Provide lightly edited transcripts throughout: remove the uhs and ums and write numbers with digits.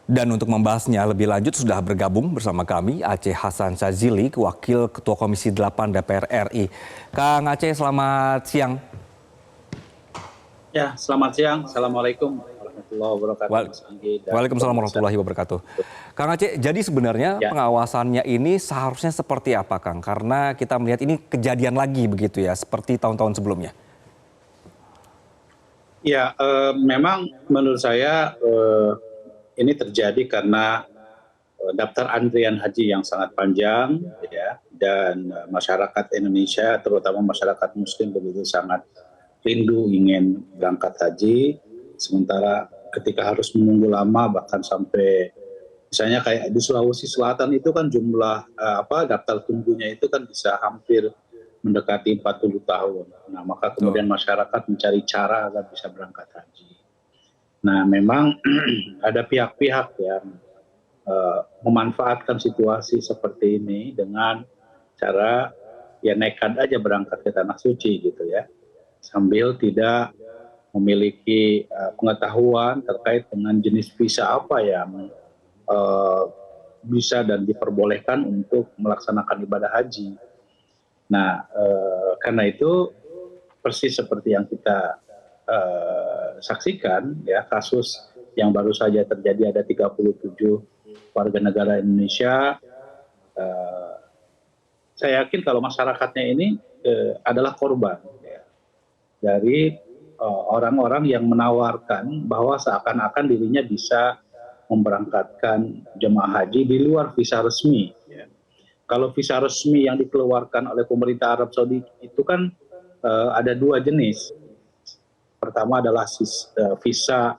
Dan untuk membahasnya lebih lanjut sudah bergabung bersama kami Aceh Hasan Syadzili, Wakil Ketua Komisi 8 DPR RI. Kang Aceh, selamat siang. Ya, selamat siang. Assalamualaikum warahmatullahi wabarakatuh, Mas Anggi. Waalaikumsalam warahmatullahi wabarakatuh. Kang Aceh, jadi sebenarnya pengawasannya ini seharusnya seperti apa, Kang? Karena kita melihat ini kejadian lagi begitu ya, seperti tahun-tahun sebelumnya. Ya, memang menurut saya ini terjadi karena daftar antrian haji yang sangat panjang, ya, dan masyarakat Indonesia, terutama masyarakat Muslim, begitu sangat rindu ingin berangkat haji, sementara ketika harus menunggu lama bahkan sampai misalnya kayak di Sulawesi Selatan itu kan jumlah daftar tunggunya itu kan bisa hampir mendekati 40 tahun. Nah, maka kemudian masyarakat mencari cara agar bisa berangkat haji. Nah, memang ada pihak-pihak yang memanfaatkan situasi seperti ini dengan cara ya nekat aja berangkat ke Tanah Suci gitu ya, sambil tidak memiliki pengetahuan terkait dengan jenis visa apa yang bisa dan diperbolehkan untuk melaksanakan ibadah haji. Nah, karena itu persis seperti yang kita saksikan ya, kasus yang baru saja terjadi, ada 37 warga negara Indonesia. Saya yakin kalau masyarakatnya ini adalah korban ya, dari orang-orang yang menawarkan bahwa seakan-akan dirinya bisa memberangkatkan jemaah haji di luar visa resmi. Ya. Kalau visa resmi yang dikeluarkan oleh pemerintah Arab Saudi itu kan ada dua jenis. Pertama adalah visa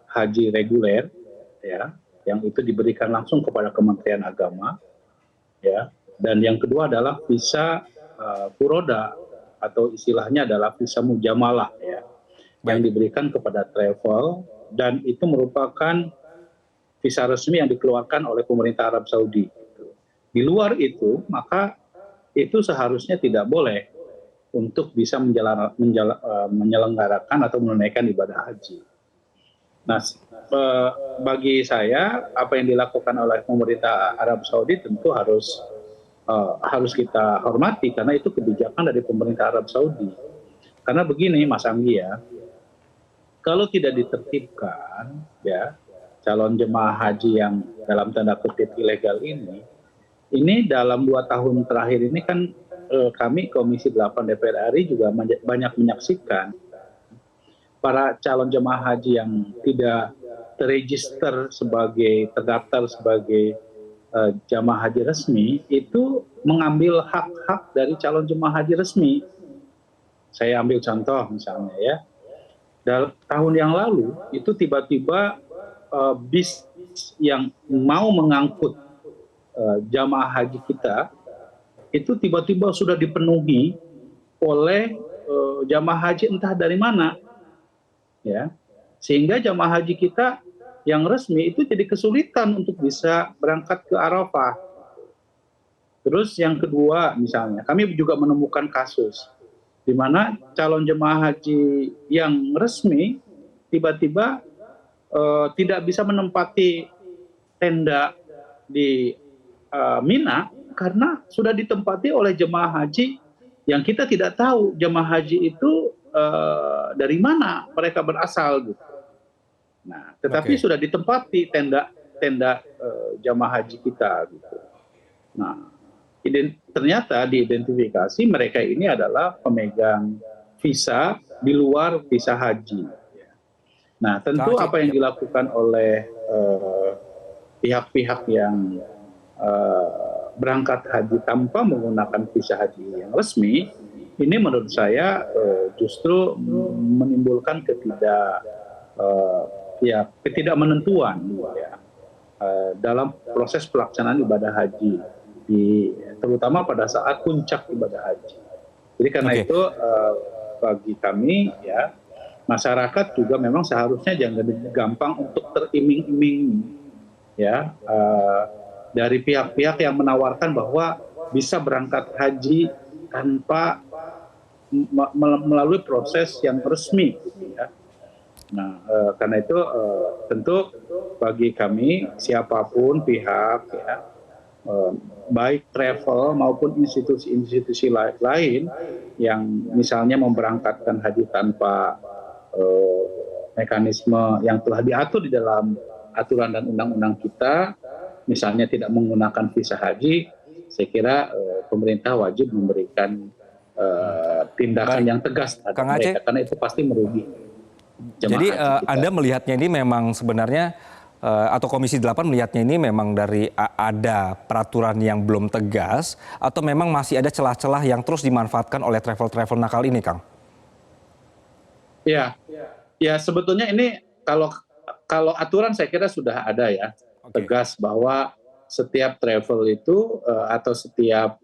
haji reguler, ya, yang itu diberikan langsung kepada Kementerian Agama, ya. Dan yang kedua adalah visa furoda atau istilahnya adalah visa mujamalah, ya, yang diberikan kepada travel, dan itu merupakan visa resmi yang dikeluarkan oleh pemerintah Arab Saudi. Di luar itu, maka itu seharusnya tidak boleh untuk bisa menyelenggarakan atau menunaikan ibadah haji. Nah, bagi saya apa yang dilakukan oleh pemerintah Arab Saudi tentu harus kita hormati, karena itu kebijakan dari pemerintah Arab Saudi. Karena begini, Mas Anggi ya, kalau tidak ditertibkan ya calon jemaah haji yang dalam tanda kutip ilegal ini dalam 2 tahun terakhir ini kan kami Komisi 8 DPR RI juga banyak menyaksikan para calon jemaah haji yang tidak terregister terdaftar sebagai jemaah haji resmi itu mengambil hak-hak dari calon jemaah haji resmi. Saya ambil contoh misalnya ya, dalam tahun yang lalu itu tiba-tiba bis yang mau mengangkut jamaah haji kita itu tiba-tiba sudah dipenuhi oleh jamaah haji entah dari mana, ya, sehingga jamaah haji kita yang resmi itu jadi kesulitan untuk bisa berangkat ke Arafah. Terus yang kedua misalnya, kami juga menemukan kasus di mana calon jemaah haji yang resmi tiba-tiba tidak bisa menempati tenda di Mina karena sudah ditempati oleh jemaah haji yang kita tidak tahu jemaah haji itu dari mana mereka berasal gitu. Nah, tetapi sudah ditempati tenda jemaah haji kita gitu. Nah, ternyata diidentifikasi mereka ini adalah pemegang visa di luar visa haji. Nah, tentu apa yang dilakukan oleh pihak-pihak yang berangkat haji tanpa menggunakan visa haji yang resmi, ini menurut saya justru menimbulkan ketidakmenentuan ya, dalam proses pelaksanaan ibadah haji, terutama pada saat puncak ibadah haji. Jadi karena itu bagi kami ya, masyarakat juga memang seharusnya jangan gampang untuk teriming-iming ya dari pihak-pihak yang menawarkan bahwa bisa berangkat haji tanpa melalui proses yang resmi gitu ya. Nah, karena itu tentu bagi kami siapapun pihak ya, baik travel maupun institusi-institusi lain yang misalnya memberangkatkan haji tanpa mekanisme yang telah diatur di dalam aturan dan undang-undang kita, misalnya tidak menggunakan visa haji, saya kira pemerintah wajib memberikan tindakan yang tegas terhadap Kang Aceh, mereka, karena itu pasti merugi. jadi Anda melihatnya ini memang sebenarnya atau Komisi 8 melihatnya ini memang dari ada peraturan yang belum tegas atau memang masih ada celah-celah yang terus dimanfaatkan oleh travel-travel nakal ini, Kang? Ya, sebetulnya ini kalau aturan saya kira sudah ada ya, tegas bahwa setiap travel itu atau setiap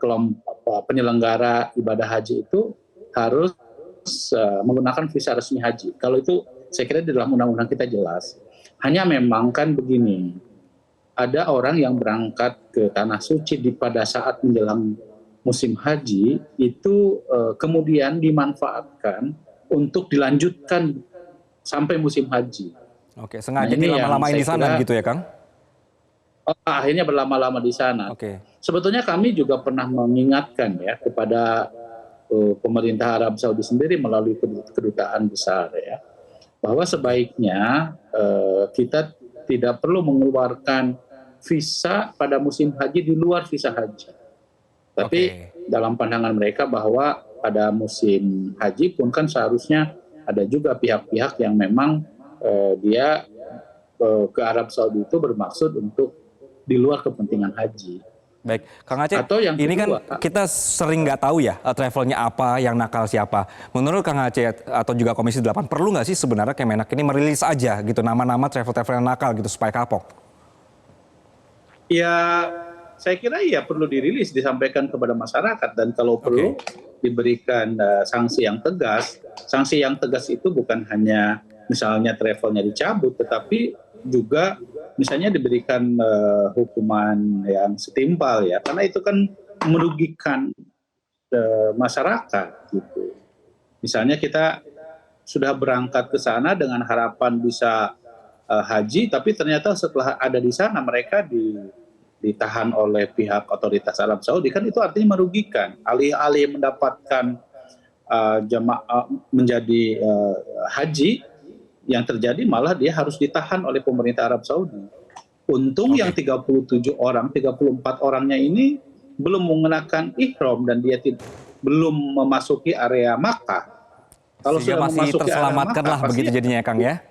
kelompok penyelenggara ibadah haji itu harus menggunakan visa resmi haji. Kalau itu saya kira di dalam undang-undang kita jelas. Hanya memang kan begini, ada orang yang berangkat ke Tanah Suci pada saat menjelang musim haji, itu kemudian dimanfaatkan untuk dilanjutkan sampai musim haji. Oke, sengaja dilama-lamain di sana gitu ya, Kang? Akhirnya berlama-lama di sana. Sebetulnya kami juga pernah mengingatkan ya kepada pemerintah Arab Saudi sendiri melalui kedutaan besar ya, bahwa sebaiknya kita tidak perlu mengeluarkan visa pada musim haji di luar visa haji. Tapi dalam pandangan mereka bahwa pada musim haji pun kan seharusnya ada juga pihak-pihak yang memang dia ke Arab Saudi itu bermaksud untuk di luar kepentingan haji. Baik, Kang Aceh, atau yang ini kedua, kan kita sering nggak tahu ya travelnya apa, yang nakal siapa. Menurut Kang Aceh atau juga Komisi 8, perlu nggak sih sebenarnya Kemenak ini merilis aja gitu nama-nama travel-travel yang nakal gitu supaya kapok? Ya, saya kira ya perlu dirilis, disampaikan kepada masyarakat, dan kalau perlu diberikan sanksi yang tegas. Sanksi yang tegas itu bukan hanya misalnya travelnya dicabut, tetapi juga misalnya diberikan hukuman yang setimpal ya, karena itu kan merugikan masyarakat gitu. Misalnya kita sudah berangkat ke sana dengan harapan bisa haji, tapi ternyata setelah ada di sana mereka ditahan oleh pihak otoritas Arab Saudi, kan itu artinya merugikan. Alih-alih mendapatkan jamaah menjadi haji, yang terjadi malah dia harus ditahan oleh pemerintah Arab Saudi. Untung yang 37 orang, 34 orangnya ini belum mengenakan ihram dan dia belum memasuki area Makkah. Kalau sudah masih memasuki terselamatkan area lah Makkah, begitu jadinya, Kang ya?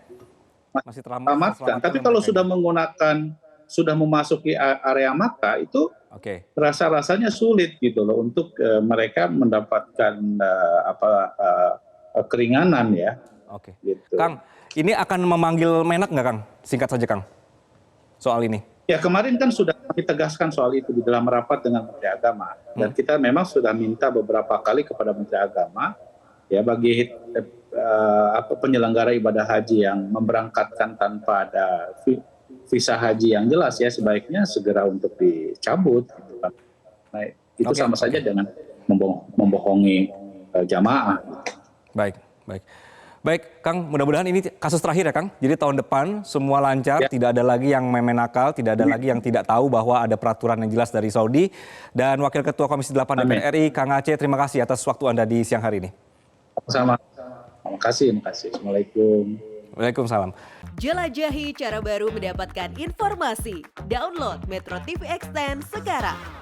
Masih terselamatkan. Tapi kalau sudah sudah memasuki area Makkah, itu rasa-rasanya sulit gitu loh untuk mereka mendapatkan keringanan ya. Gitu. Kang, ini akan memanggil Menak nggak, Kang? Singkat saja, Kang, soal ini. Ya, kemarin kan sudah kita tegaskan soal itu di dalam rapat dengan Menteri Agama. Dan kita memang sudah minta beberapa kali kepada Menteri Agama, ya bagi penyelenggara ibadah haji yang memberangkatkan tanpa ada visa haji yang jelas ya, sebaiknya segera untuk dicabut. Gitu kan. Nah, itu sama saja dengan membohongi jamaah. Baik, Kang, mudah-mudahan ini kasus terakhir ya, Kang. Jadi tahun depan semua lancar, tidak ada lagi yang main nakal, tidak ada lagi yang tidak tahu bahwa ada peraturan yang jelas dari Saudi. Dan Wakil Ketua Komisi 8 DPR RI, Kang Aceh, terima kasih atas waktu Anda di siang hari ini. Sama. Terima kasih. Assalamualaikum. Waalaikumsalam. Jelajahi cara baru mendapatkan informasi. Download Metro TV Extend sekarang.